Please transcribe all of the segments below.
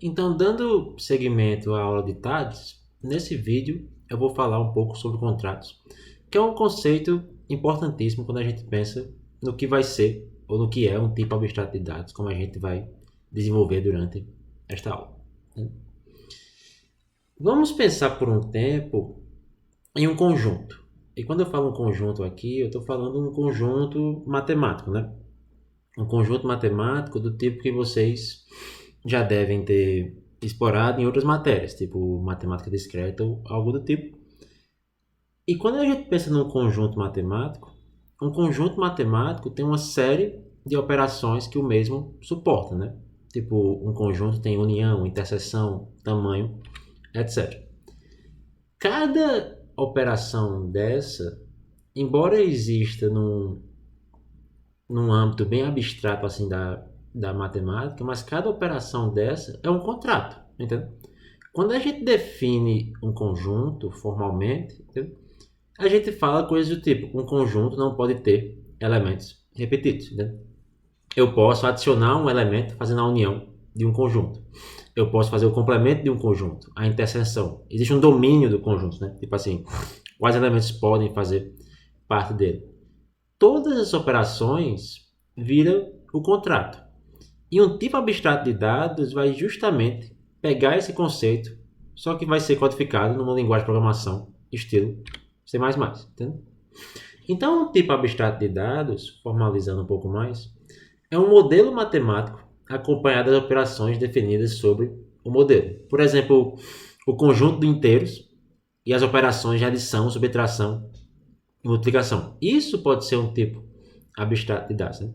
Então, dando seguimento à aula de TADS, nesse vídeo eu vou falar um pouco sobre contratos, que é um conceito importantíssimo quando a gente pensa no que vai ser ou no que é um tipo abstrato de dados, como a gente vai desenvolver durante esta aula. Vamos pensar por um tempo em um conjunto. E quando eu falo um conjunto aqui, eu estou falando um conjunto matemático, né? Um conjunto matemático do tipo que vocês já devem ter explorado em outras matérias, tipo matemática discreta ou algo do tipo. E quando a gente pensa num conjunto matemático, um conjunto matemático tem uma série de operações que o mesmo suporta, né? Tipo, um conjunto tem união, interseção, tamanho, etc. Cada operação dessa, embora exista num âmbito bem abstrato assim da matemática, mas cada operação dessa é um contrato, entendeu? Quando a gente define um conjunto formalmente, entendeu? A gente fala coisas do tipo, um conjunto não pode ter elementos repetidos, entendeu? Eu posso adicionar um elemento fazendo a união de um conjunto. Eu posso fazer o complemento de um conjunto, a interseção. Existe um domínio do conjunto, né? Tipo assim, quais elementos podem fazer parte dele. Todas as operações viram o contrato. E um tipo abstrato de dados vai justamente pegar esse conceito, só que vai ser codificado numa linguagem de programação estilo C++, entendeu? Então, um tipo abstrato de dados, formalizando um pouco mais, é um modelo matemático acompanhado das operações definidas sobre o modelo. Por exemplo, o conjunto de inteiros e as operações de adição, subtração e multiplicação. Isso pode ser um tipo abstrato de dados, né?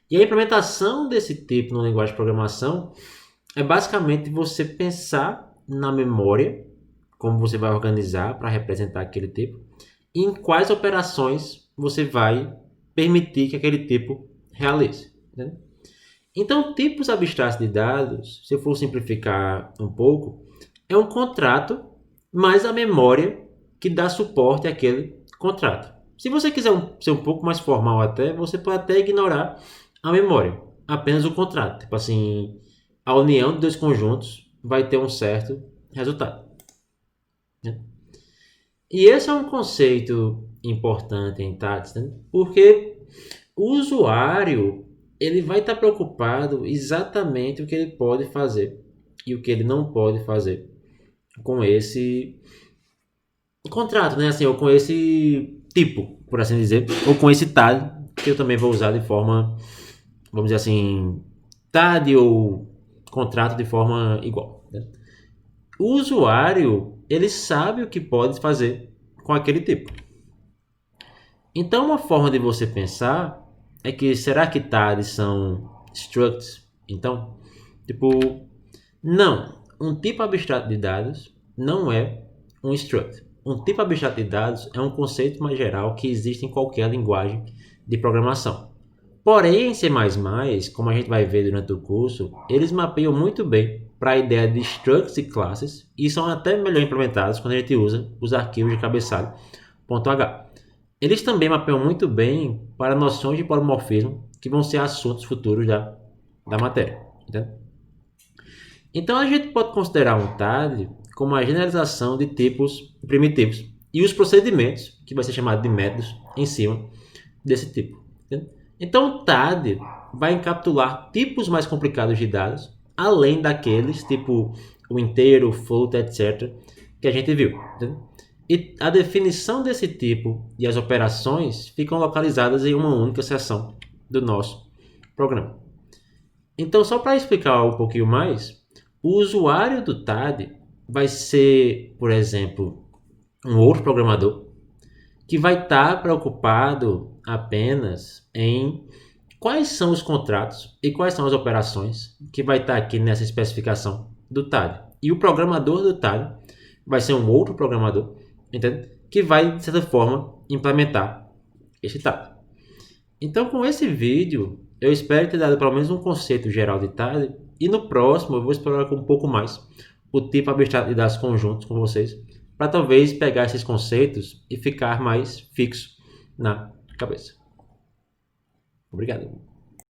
E a implementação desse tipo na linguagem de programação é basicamente você pensar na memória, como você vai organizar para representar aquele tipo, e em quais operações você vai permitir que aquele tipo realize, né? Então, tipos abstratos de dados, se eu for simplificar um pouco, é um contrato mais a memória que dá suporte àquele contrato. Se você quiser ser um pouco mais formal até, você pode até ignorar a memória, apenas o contrato. Tipo assim, a união de dois conjuntos vai ter um certo resultado, né? E esse é um conceito importante em TADS, né? Porque o usuário ele vai estar preocupado exatamente o que ele pode fazer e o que ele não pode fazer com esse contrato, né? Assim, ou com esse tipo, por assim dizer, ou com esse TAD, que eu também vou usar de forma, vamos dizer assim, TAD ou contrato de forma igual, né? O usuário, ele sabe o que pode fazer com aquele tipo. Então, uma forma de você pensar é que será que TADs são structs? Então, tipo, não. Um tipo abstrato de dados não é um struct. Um tipo abstrato de dados é um conceito mais geral que existe em qualquer linguagem de programação. Porém, em C++, como a gente vai ver durante o curso, eles mapeiam muito bem para a ideia de structs e classes e são até melhor implementados quando a gente usa os arquivos de cabeçalho .h. Eles também mapeiam muito bem para noções de polimorfismo que vão ser assuntos futuros da matéria, entende? Então a gente pode considerar um TAD como a generalização de tipos primitivos e os procedimentos, que vai ser chamado de métodos, em cima desse tipo, entende? Então o TAD vai encapsular tipos mais complicados de dados, além daqueles tipo o inteiro, o float, etc., que a gente viu, entende? E a definição desse tipo e as operações ficam localizadas em uma única seção do nosso programa. Então, só para explicar um pouquinho mais, o usuário do TAD vai ser, por exemplo, um outro programador que vai estar preocupado apenas em quais são os contratos e quais são as operações que vai estar aqui nessa especificação do TAD. E o programador do TAD vai ser um outro programador, entende? Que vai, de certa forma, implementar esse TAD. Então, com esse vídeo, eu espero ter dado pelo menos um conceito geral de TAD. E no próximo, eu vou explorar um pouco mais o tipo abstrato de dados conjuntos com vocês, para talvez pegar esses conceitos e ficar mais fixo na cabeça. Obrigado.